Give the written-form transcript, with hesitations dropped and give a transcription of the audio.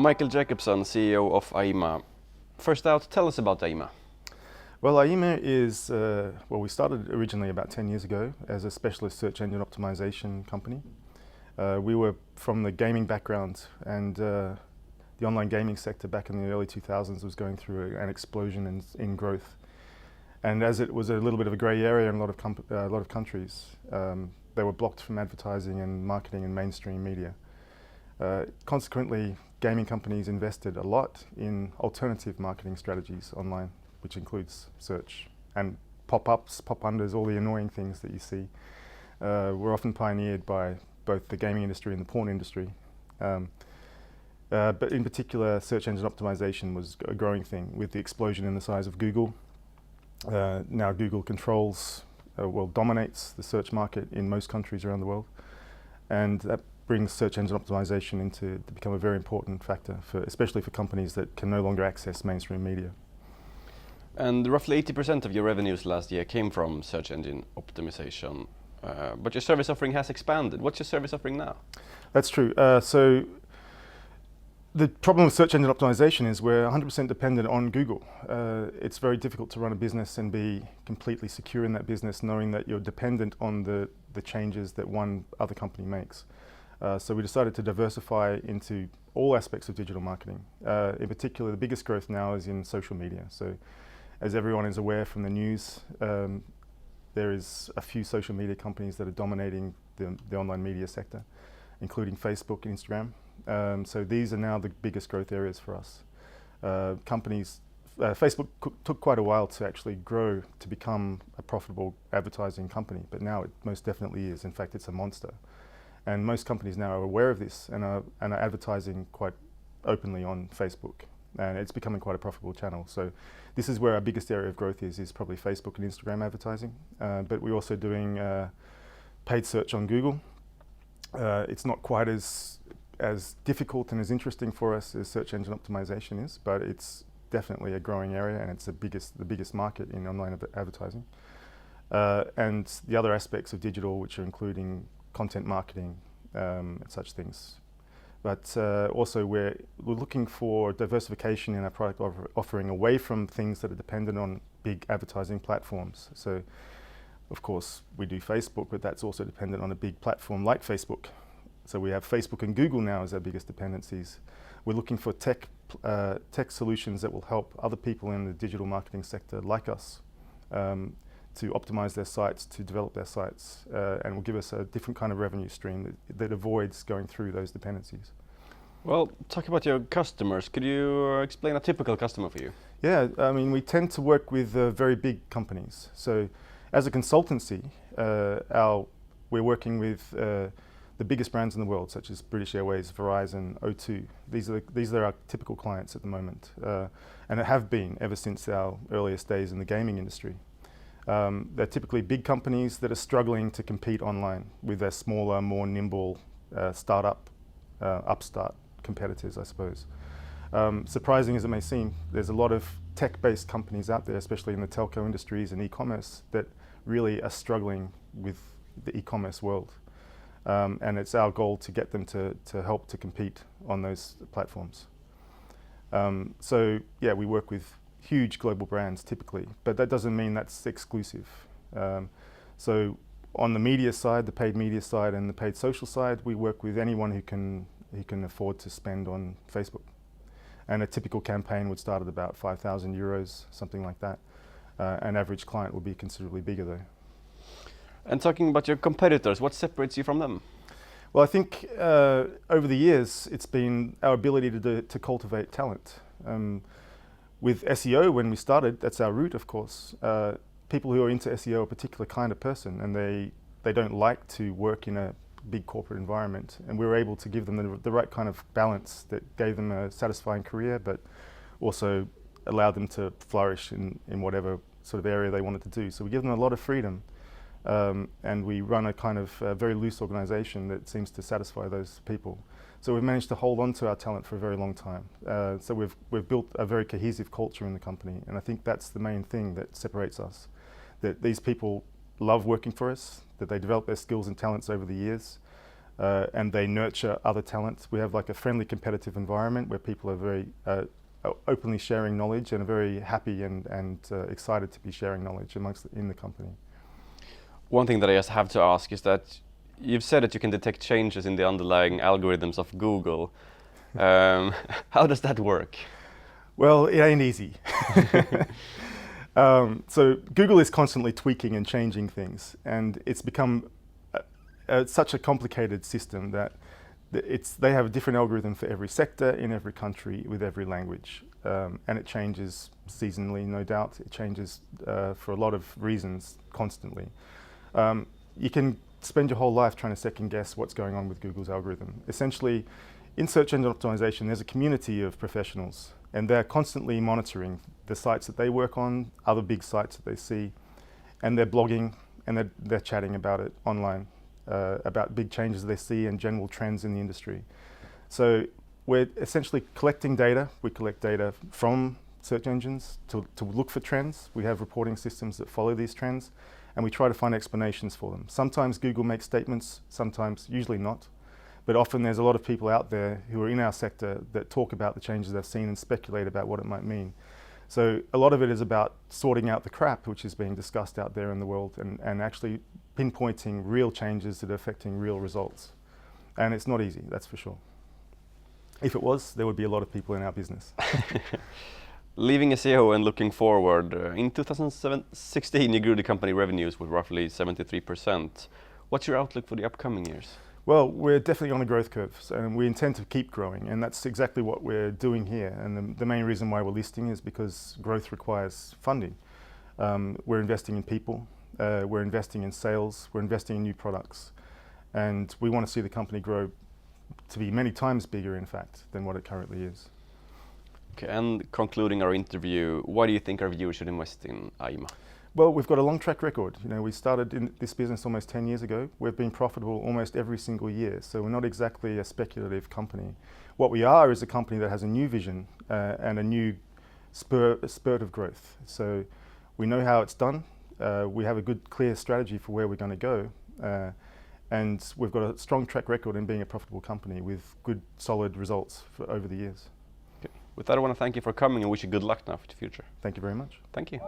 Michael Jacobson, CEO of Ayima. First out, tell us about Ayima. Well, Ayima is, we started originally about 10 years ago as a specialist search engine optimization company. We were from the gaming background, and the online gaming sector back in the early 2000s was going through an explosion in growth. And as it was a little bit of a grey area in a lot of countries, they were blocked from advertising and marketing and mainstream media. Consequently, gaming companies invested a lot in alternative marketing strategies online, which includes search and pop-ups, pop-unders, all the annoying things that you see. Were often pioneered by both the gaming industry and the porn industry. But in particular, search engine optimization was a growing thing with the explosion in the size of Google. Now Google dominates the search market in most countries around the world. And that brings search engine optimization to become a very important factor, especially for companies that can no longer access mainstream media. And roughly 80% of your revenues last year came from search engine optimization. But your service offering has expanded. What's your service offering now? That's true. So the problem with search engine optimization is we're 100% dependent on Google. It's very difficult to run a business and be completely secure in that business, knowing that you're dependent on the changes that one other company makes. So we decided to diversify into all aspects of digital marketing. In particular, the biggest growth now is in social media. So as everyone is aware from the news, there is a few social media companies that are dominating the online media sector, including Facebook and Instagram. So these are now the biggest growth areas for us. Facebook took quite a while to actually grow to become a profitable advertising company, but now it most definitely is. In fact, it's a monster. And most companies now are aware of this and are advertising quite openly on Facebook. And it's becoming quite a profitable channel. So this is where our biggest area of growth is probably Facebook and Instagram advertising. But we're also doing paid search on Google. It's not quite as difficult and as interesting for us as search engine optimization is, but it's definitely a growing area, and it's the biggest market in online advertising. And the other aspects of digital, which are including content marketing and such things. But also we're looking for diversification in our product offering away from things that are dependent on big advertising platforms. So of course we do Facebook, but that's also dependent on a big platform like Facebook. So we have Facebook and Google now as our biggest dependencies. We're looking for tech solutions that will help other people in the digital marketing sector like us to optimize their sites, to develop their sites, and will give us a different kind of revenue stream that avoids going through those dependencies. Well, talk about your customers. Could you explain a typical customer for you? Yeah, I mean, we tend to work with very big companies. So as a consultancy, we're working with the biggest brands in the world, such as British Airways, Verizon, O2. These are our typical clients at the moment, and it have been ever since our earliest days in the gaming industry. They're typically big companies that are struggling to compete online with their smaller, more nimble upstart competitors, I suppose. Surprising as it may seem, there's a lot of tech-based companies out there, especially in the telco industries and e-commerce, that really are struggling with the e-commerce world. And it's our goal to get them to help to compete on those platforms. So yeah, we work with huge global brands typically, but that doesn't mean that's exclusive. So on the media side, the paid media side and the paid social side, we work with anyone who can afford to spend on Facebook. And a typical campaign would start at about 5,000 euros, something like that. An average client would be considerably bigger though. And talking about your competitors, what separates you from them? Well, I think over the years, it's been our ability to cultivate talent. With SEO, when we started, that's our route, of course. People who are into SEO are a particular kind of person, and they don't like to work in a big corporate environment. And we were able to give them the right kind of balance that gave them a satisfying career, but also allowed them to flourish in whatever sort of area they wanted to do. So we give them a lot of freedom. And we run a kind of very loose organization that seems to satisfy those people. So we've managed to hold on to our talent for a very long time. So we've built a very cohesive culture in the company, and I think that's the main thing that separates us. That these people love working for us, that they develop their skills and talents over the years, and they nurture other talent. We have like a friendly competitive environment where people are very openly sharing knowledge and are very happy and excited to be sharing knowledge in the company. One thing that I just have to ask is that you've said that you can detect changes in the underlying algorithms of Google. How does that work? Well, it ain't easy. So Google is constantly tweaking and changing things, and it's become such a complicated system that they have a different algorithm for every sector, in every country, with every language. And it changes seasonally, no doubt. It changes for a lot of reasons constantly. You can spend your whole life trying to second guess what's going on with Google's algorithm. Essentially, in search engine optimization, there's a community of professionals, and they're constantly monitoring the sites that they work on, other big sites that they see, and they're blogging and they're chatting about it online, about big changes they see and general trends in the industry. So we're essentially collecting data. We collect data from search engines to look for trends. We have reporting systems that follow these trends, and we try to find explanations for them. Sometimes Google makes statements, sometimes, usually not. But often there's a lot of people out there who are in our sector that talk about the changes they've seen and speculate about what it might mean. So a lot of it is about sorting out the crap which is being discussed out there in the world and actually pinpointing real changes that are affecting real results. And it's not easy, that's for sure. If it was, there would be a lot of people in our business. Leaving SEO and looking forward, in 2016 you grew the company revenues with roughly 73%. What's your outlook for the upcoming years? Well, we're definitely on a growth curve, and we intend to keep growing, and that's exactly what we're doing here. And the main reason why we're listing is because growth requires funding. We're investing in people, we're investing in sales, we're investing in new products, and we want to see the company grow to be many times bigger, in fact, than what it currently is. Okay, and concluding our interview, why do you think our viewers should invest in Ayima? Well, we've got a long track record. You know, we started in this business almost 10 years ago. We've been profitable almost every single year, so we're not exactly a speculative company. What we are is a company that has a new vision and a new spurt of growth. So we know how it's done. We have a good, clear strategy for where we're going to go. And we've got a strong track record in being a profitable company with good, solid results over the years. Okay. With that, I want to thank you for coming and wish you good luck now for the future. Thank you very much. Thank you.